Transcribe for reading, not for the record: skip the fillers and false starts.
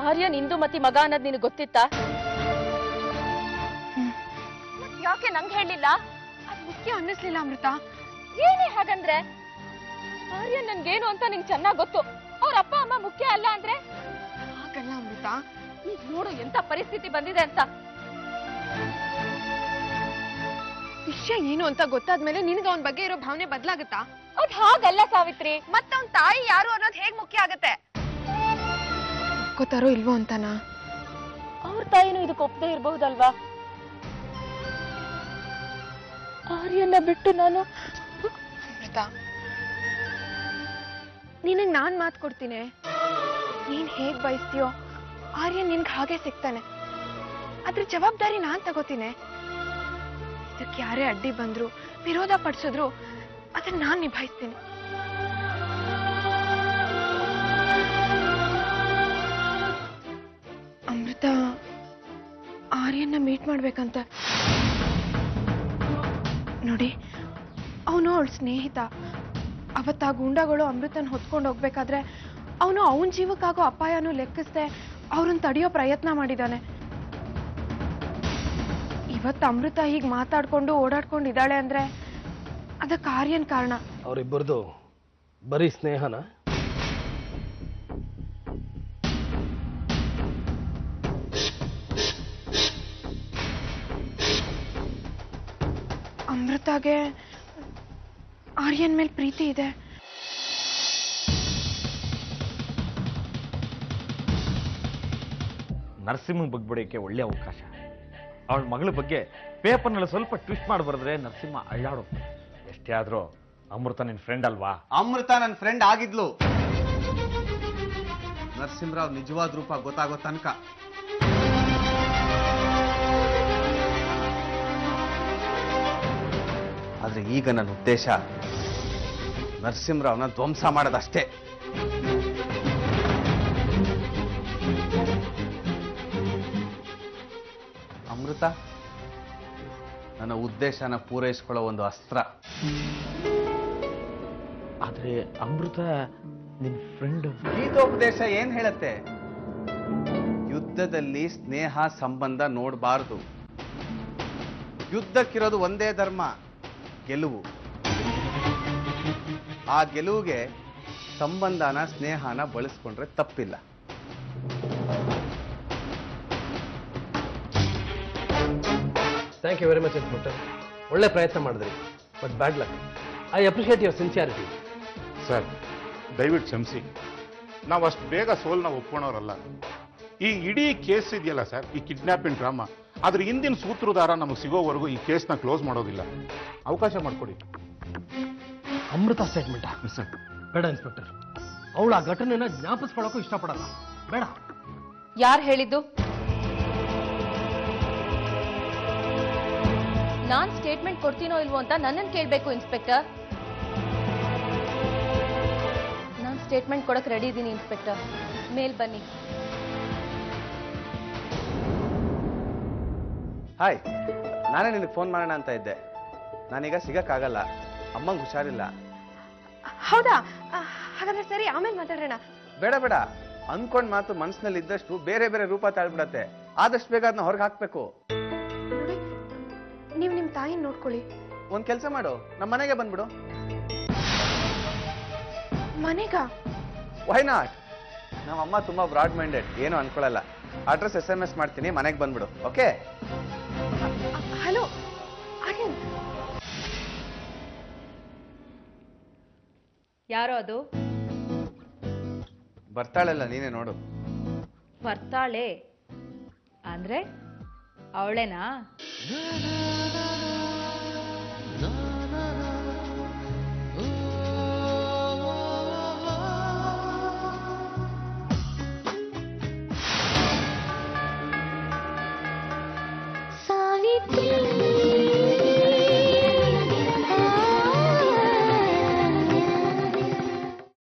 ಆರ್ಯನ್ ಇಂದುಮತಿ ಮಗ ಅನ್ನೋದು ನಿನಗೆ ಗೊತ್ತಿತ್ತಾ? ಯಾಕೆ ನಂಗೆ ಹೇಳಿಲ್ಲ? ಅದು ಮುಖ್ಯ ಅನ್ನಿಸ್ಲಿಲ್ಲ ಅಮೃತ. ಏನೇ ಹಾಗಂದ್ರೆ? ಆರ್ಯನ್ ನನ್ಗೇನು ಅಂತ ನಿಂಗೆ ಚೆನ್ನಾಗ್ ಗೊತ್ತು. ಅವ್ರ ಅಪ್ಪ ಅಮ್ಮ ಮುಖ್ಯ ಅಲ್ಲ ಅಂದ್ರೆ? ಹಾಗಲ್ಲ ಅಮೃತ. ಈಗ ನೋಡು ಎಂತ ಪರಿಸ್ಥಿತಿ ಬಂದಿದೆ ಅಂತ. ವಿಷಯ ಏನು ಅಂತ ಗೊತ್ತಾದ್ಮೇಲೆ ನಿನ್ಗೆ ಅವನ ಬಗ್ಗೆ ಇರೋ ಭಾವನೆ ಬದಲಾಗುತ್ತಾ? ಅದ್ ಹಾಗಲ್ಲ ಸಾವಿತ್ರಿ. ಮತ್ತೆ ಅವನ ತಾಯಿ ಯಾರು ಅನ್ನೋದು ಹೇಗ್ ಮುಖ್ಯ ಆಗತ್ತೆ? ಗೊತ್ತಾರೋ ಇಲ್ವೋ ಅಂತಾನ? ಅವ್ರ ತಾಯಿನೂ ಇದಕ್ಕೆ ಒಪ್ಪದೇ ಇರಬಹುದಲ್ವಾ? ಆರ್ಯನ್ನ ಬಿಟ್ಟು ನಾನು ಅಮೃತ, ನಿನಗ್ ನಾನ್ ಮಾತು ಕೊಡ್ತೀನಿ. ನೀನ್ ಹೇಗ್ ಬಯಸ್ತೀಯೋ ಆರ್ಯನ್ ನಿನ್ಗೆ ಹಾಗೆ ಸಿಗ್ತಾನೆ. ಅದ್ರ ಜವಾಬ್ದಾರಿ ನಾನ್ ತಗೋತೀನಿ. ಇದಕ್ಕೆ ಯಾರೇ ಅಡ್ಡಿ ಬಂದ್ರು, ವಿರೋಧ ಪಡಿಸಿದ್ರು ಅದನ್ನ ನಾನ್ ನಿಭಾಯಿಸ್ತೀನಿ. ಅಮೃತ ಆರ್ಯನ್ನ ಮೀಟ್ ಮಾಡ್ಬೇಕಂತ. ನೋಡಿ, ಅವನು ಅವಳ ಸ್ನೇಹಿತ. ಅವತ್ತ ಗೂಂಡಾಗಳು ಅಮೃತನ್ ಹೊತ್ಕೊಂಡು ಹೋಗ್ಬೇಕಾದ್ರೆ ಅವನು ಅವನ ಜೀವಕ್ಕಾಗೋ ಅಪಾಯನೂ ಲೆಕ್ಕಿಸ್ದೆ ಅವ್ರನ್ನ ತಡೆಯೋ ಪ್ರಯತ್ನ ಮಾಡಿದಾನೆ. ಇವತ್ತು ಅಮೃತ ಹೀಗೆ ಮಾತಾಡ್ಕೊಂಡು ಓಡಾಡ್ಕೊಂಡಿದ್ದಾಳೆ ಅಂದ್ರೆ ಅದಕ್ಕೆ ಆರ್ಯನ್ ಕಾರಣ. ಅವರಿಬ್ಬರದು ಬರೀ ಸ್ನೇಹನ? ಅಮೃತಗೆ ಆರ್ಯನ್ ಮೇಲೆ ಪ್ರೀತಿ ಇದೆ. ನರಸಿಂಹ ಬಗ್ಗೆ ಬಡಿಯೋಕ್ಕೆ ಒಳ್ಳೆ ಅವಕಾಶ. ಅವಳ ಮಗಳ ಬಗ್ಗೆ ಪೇಪರ್ನಲ್ಲಿ ಸ್ವಲ್ಪ ಟ್ವಿಸ್ಟ್ ಮಾಡಿ ಬರೆದ್ರೆ ನರಸಿಂಹ ಅಳ್ಳಾಡೋ. ಎಷ್ಟೇ ಆದ್ರೂ ಅಮೃತ ನಿನ್ ಫ್ರೆಂಡ್ ಅಲ್ವಾ? ಅಮೃತ ನನ್ನ ಫ್ರೆಂಡ್ ಆಗಿದ್ಲು. ನರಸಿಂಹರಾವ್ ನಿಜವಾದ ರೂಪ ಗೊತ್ತಾಗೋ ತನಕ. ಆದ್ರೆ ಈಗ ನನ್ನ ಉದ್ದೇಶ ನರಸಿಂಹರಾವ್ನ ಧ್ವಂಸ ಮಾಡೋದಷ್ಟೇ. ಅಮೃತ ನನ್ನ ಉದ್ದೇಶನ ಪೂರೈಸಿಕೊಳ್ಳೋ ಒಂದು ಅಸ್ತ್ರ. ಆದ್ರೆ ಅಮೃತ ನಿನ್ ಫ್ರೆಂಡ್. ಗೀತೋಪದೇಶ ಏನ್ ಹೇಳತ್ತೆ? ಯುದ್ಧದಲ್ಲಿ ಸ್ನೇಹ ಸಂಬಂಧ ನೋಡಬಾರದು. ಯುದ್ಧಕ್ಕಿರೋದು ಒಂದೇ ಧರ್ಮ, ಗೆಲುವು. ಆ ಗೆಲುವಿಗೆ ಸಂಬಂಧನ ಸ್ನೇಹನ ಬಳಸ್ಕೊಂಡ್ರೆ ತಪ್ಪಿಲ್ಲ. Thank you very much inspector. ಒಳ್ಳೆ ಪ್ರಯತ್ನ ಮಾಡಿದ್ರಿ, but bad luck. I appreciate your sincerity. Sir, ದಯವಿಟ್ಟು ಕ್ಷಮಿಸಿ. ನಾವು ಅಷ್ಟು ಬೇಗ ಸೋಲ್ನ ಒಪ್ಕೊಳೋರಲ್ಲ. ಈ ಇಡೀ ಕೇಸ್ ಇದೆಯಲ್ಲ ಸರ್, ಈ ಕಿಡ್ನಾಪಿಂಗ್ ಡ್ರಾಮಾ, ಅದ್ರ ಹಿಂದಿನ ಸೂತ್ರಧಾರ ನಮಗೆ ಸಿಗೋವರೆಗೂ ಈ ಕೇಸ್ನ ಕ್ಲೋಸ್ ಮಾಡೋದಿಲ್ಲ. ಅವಕಾಶ ಮಾಡಿಕೊಡಿ. ಅಮೃತ ಸ್ಟೇಟ್ಮೆಂಟ್ ಸರ್, ಬೇಡ ಇನ್ಸ್ಪೆಕ್ಟರ್. ಅವಳು ಆ ಘಟನೆನ ಜ್ಞಾಪಿಸ್ಕೊಳ್ಳೋಕ್ಕೂ ಇಷ್ಟಪಡಲ್ಲ. ಬೇಡ. ಯಾರು ಹೇಳಿದ್ದು? ನಾನ್ ಸ್ಟೇಟ್ಮೆಂಟ್ ಕೊಡ್ತೀನೋ ಇಲ್ವೋ ಅಂತ ನನ್ನನ್ನು ಕೇಳಬೇಕು ಇನ್ಸ್ಪೆಕ್ಟರ್. ನಾನ್ ಸ್ಟೇಟ್ಮೆಂಟ್ ಕೊಡಕ್ ರೆಡಿ ಇದ್ದೀನಿ ಇನ್ಸ್ಪೆಕ್ಟರ್. ಮೇಲ್ ಬನ್ನಿ. ಹಾಯ್, ನಾನೇ ನಿನಗೆ ಫೋನ್ ಮಾಡೋಣ ಅಂತ ಇದ್ದೆ. ನಾನೀಗ ಸಿಗಕ್ಕಾಗಲ್ಲ, ಅಮ್ಮಂಗೆ ಹುಷಾರಿಲ್ಲ. ಹೌದಾ? ಹಾಗಾದ್ರೆ ಸರಿ, ಆಮೇಲೆ ಮಾತಾಡೋಣ. ಬೇಡ ಬೇಡ, ಅಂದ್ಕೊಂಡ್ ಮಾತು ಮನಸ್ಸಿನಲ್ಲಿ ಇದ್ದಷ್ಟು ಬೇರೆ ಬೇರೆ ರೂಪ ತಾಳ್ಬಿಡತ್ತೆ. ಆದಷ್ಟು ಬೇಗ ಅದನ್ನ ಹೊರಗೆ ಹಾಕ್ಬೇಕು. ನೋಡಿ, ನೀವು ನಿಮ್ ತಾಯಿನ ನೋಡ್ಕೊಳ್ಳಿ. ಒಂದ್ ಕೆಲಸ ಮಾಡು, ನಮ್ಮ ಮನೆಗೆ ಬಂದ್ಬಿಡು. ಮನೆಗ? Why not? ನಮ್ಮಮ್ಮ ತುಂಬಾ ಬ್ರಾಡ್ ಮೈಂಡೆಡ್, ಏನು ಅನ್ಕೊಳ್ಳಲ್ಲ. ಅಡ್ರೆಸ್ SMS ಮಾಡ್ತೀನಿ, ಮನೆಗೆ ಬಂದ್ಬಿಡು. ಓಕೆ? ಹಲೋ ಆರ್ಯನ್. ಯಾರೋ ಅದು? ಬರ್ತಾಳಲ್ಲ, ನೀನೇ ನೋಡು. ಬರ್ತಾಳೆ ಅಂದ್ರೆ ಅವಳೇನಾ?